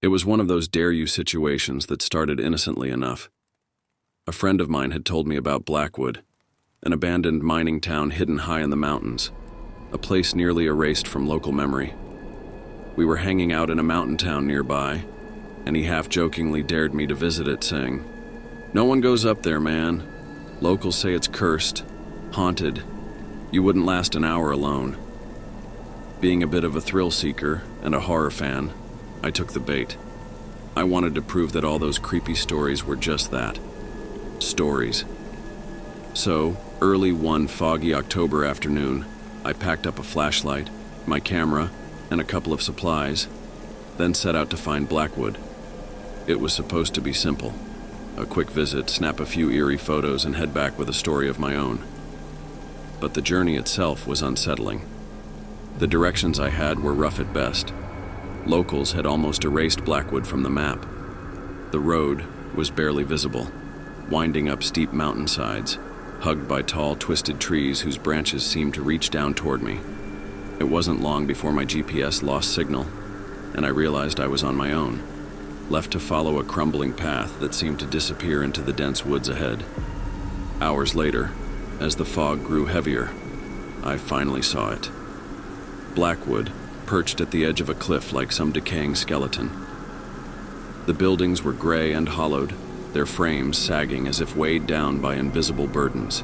It was one of those dare-you situations that started innocently enough. A friend of mine had told me about Blackwood, an abandoned mining town hidden high in the mountains, a place nearly erased from local memory. We were hanging out in a mountain town nearby, and he half-jokingly dared me to visit it, saying, "No one goes up there, man. Locals say it's cursed, haunted. You wouldn't last an hour alone." Being a bit of a thrill seeker and a horror fan, I took the bait. I wanted to prove that all those creepy stories were just that. Stories. So, early one foggy October afternoon, I packed up a flashlight, my camera, and a couple of supplies, then set out to find Blackwood. It was supposed to be simple. A quick visit, snap a few eerie photos, and head back with a story of my own. But the journey itself was unsettling. The directions I had were rough at best. Locals had almost erased Blackwood from the map. The road was barely visible, winding up steep mountainsides, hugged by tall, twisted trees whose branches seemed to reach down toward me. It wasn't long before my GPS lost signal, and I realized I was on my own, left to follow a crumbling path that seemed to disappear into the dense woods ahead. Hours later, as the fog grew heavier, I finally saw it. Blackwood, perched at the edge of a cliff like some decaying skeleton. The buildings were gray and hollowed, their frames sagging as if weighed down by invisible burdens.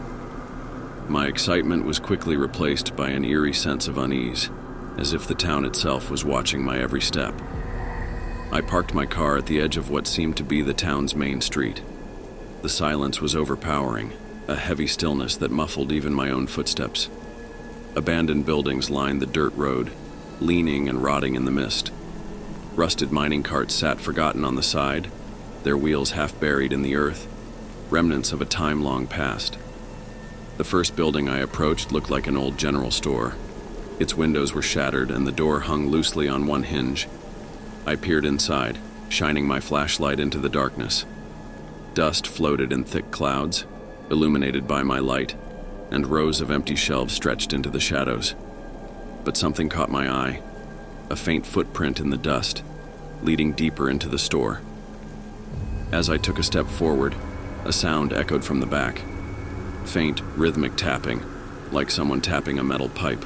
My excitement was quickly replaced by an eerie sense of unease, as if the town itself was watching my every step. I parked my car at the edge of what seemed to be the town's main street. The silence was overpowering, a heavy stillness that muffled even my own footsteps. Abandoned buildings lined the dirt road, leaning and rotting in the mist. Rusted mining carts sat forgotten on the side, their wheels half buried in the earth, remnants of a time long past. The first building I approached looked like an old general store. Its windows were shattered and the door hung loosely on one hinge. I peered inside, shining my flashlight into the darkness. Dust floated in thick clouds, illuminated by my light, and rows of empty shelves stretched into the shadows. But something caught my eye, a faint footprint in the dust, leading deeper into the store. As I took a step forward, a sound echoed from the back. Faint, rhythmic tapping, like someone tapping a metal pipe.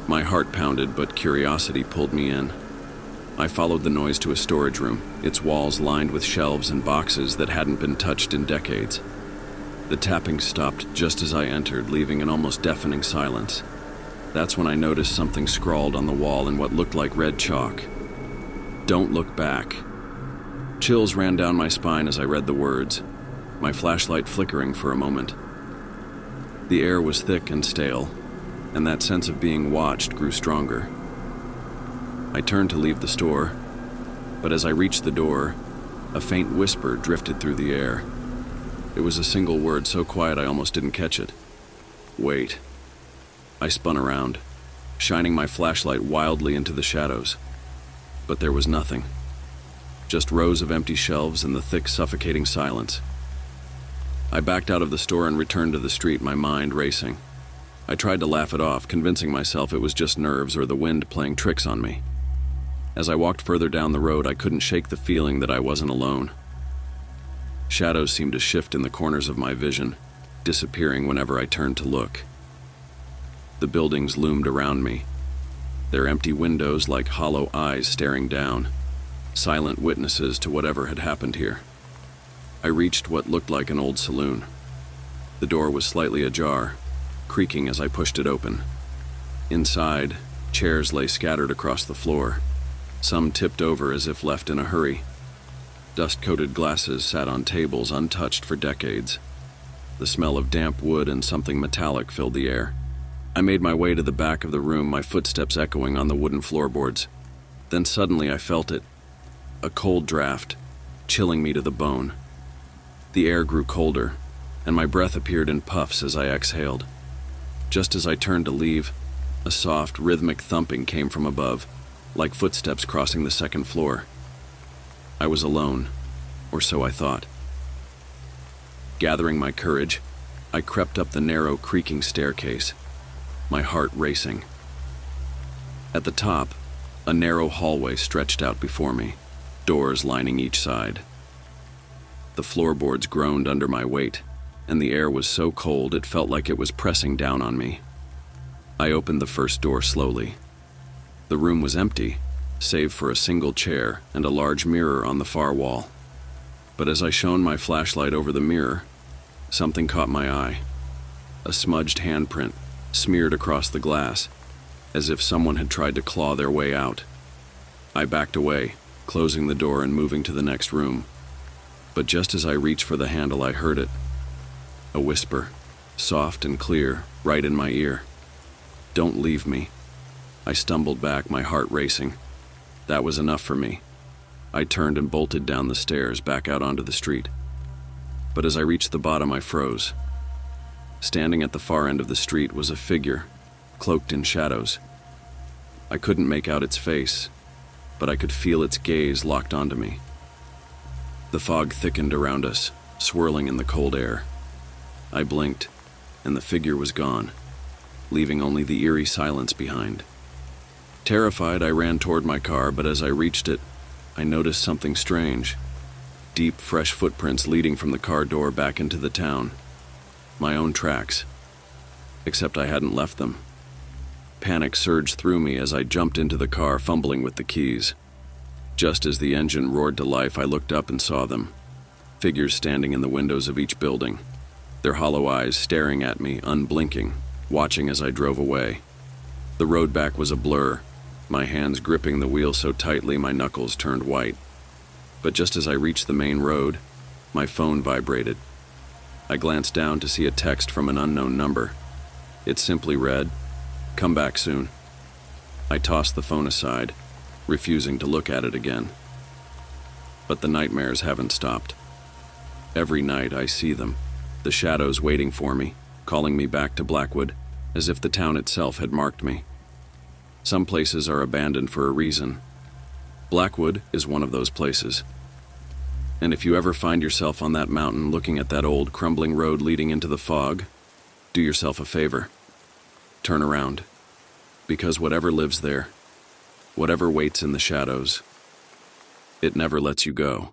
My heart pounded, but curiosity pulled me in. I followed the noise to a storage room, its walls lined with shelves and boxes that hadn't been touched in decades. The tapping stopped just as I entered, leaving an almost deafening silence. That's when I noticed something scrawled on the wall in what looked like red chalk. "Don't look back." Chills ran down my spine as I read the words, my flashlight flickering for a moment. The air was thick and stale, and that sense of being watched grew stronger. I turned to leave the store, but as I reached the door, a faint whisper drifted through the air. It was a single word so quiet I almost didn't catch it. "Wait." I spun around, shining my flashlight wildly into the shadows. But there was nothing. Just rows of empty shelves and the thick, suffocating silence. I backed out of the store and returned to the street, my mind racing. I tried to laugh it off, convincing myself it was just nerves or the wind playing tricks on me. As I walked further down the road, I couldn't shake the feeling that I wasn't alone. Shadows seemed to shift in the corners of my vision, disappearing whenever I turned to look. The buildings loomed around me, their empty windows like hollow eyes staring down, silent witnesses to whatever had happened here. I reached what looked like an old saloon. The door was slightly ajar, creaking as I pushed it open. Inside, chairs lay scattered across the floor, some tipped over as if left in a hurry. Dust-coated glasses sat on tables untouched for decades. The smell of damp wood and something metallic filled the air. I made my way to the back of the room, my footsteps echoing on the wooden floorboards. Then suddenly I felt it, a cold draft, chilling me to the bone. The air grew colder, and my breath appeared in puffs as I exhaled. Just as I turned to leave, a soft, rhythmic thumping came from above, like footsteps crossing the second floor. I was alone, or so I thought. Gathering my courage, I crept up the narrow, creaking staircase, my heart racing. At the top, A narrow hallway stretched out before me, doors lining each side. The floorboards groaned under my weight, and the air was so cold it felt like it was pressing down on me. I opened the first door slowly. The room was empty, save for a single chair and a large mirror on the far wall. But as I shone my flashlight over the mirror, something caught my eye. A smudged handprint smeared across the glass, as if someone had tried to claw their way out. I backed away, closing the door and moving to the next room. But just as I reached for the handle, I heard it. A whisper, soft and clear, right in my ear. "Don't leave me." I stumbled back, my heart racing. That was enough for me. I turned and bolted down the stairs, back out onto the street. But as I reached the bottom, I froze. Standing at the far end of the street was a figure, cloaked in shadows. I couldn't make out its face, but I could feel its gaze locked onto me. The fog thickened around us, swirling in the cold air. I blinked, and the figure was gone, leaving only the eerie silence behind. Terrified, I ran toward my car, but as I reached it, I noticed something strange. Deep, fresh footprints leading from the car door back into the town. My own tracks. Except I hadn't left them. Panic surged through me as I jumped into the car, fumbling with the keys. Just as the engine roared to life, I looked up and saw them. Figures standing in the windows of each building, their hollow eyes staring at me, unblinking, watching as I drove away. The road back was a blur, my hands gripping the wheel so tightly my knuckles turned white. But just as I reached the main road, my phone vibrated. I glanced down to see a text from an unknown number. It simply read, "Come back soon." I tossed the phone aside, refusing to look at it again. But the nightmares haven't stopped. Every night I see them, the shadows waiting for me, calling me back to Blackwood, as if the town itself had marked me. Some places are abandoned for a reason. Blackwood is one of those places. And if you ever find yourself on that mountain looking at that old crumbling road leading into the fog, do yourself a favor. Turn around. Because whatever lives there, whatever waits in the shadows, it never lets you go.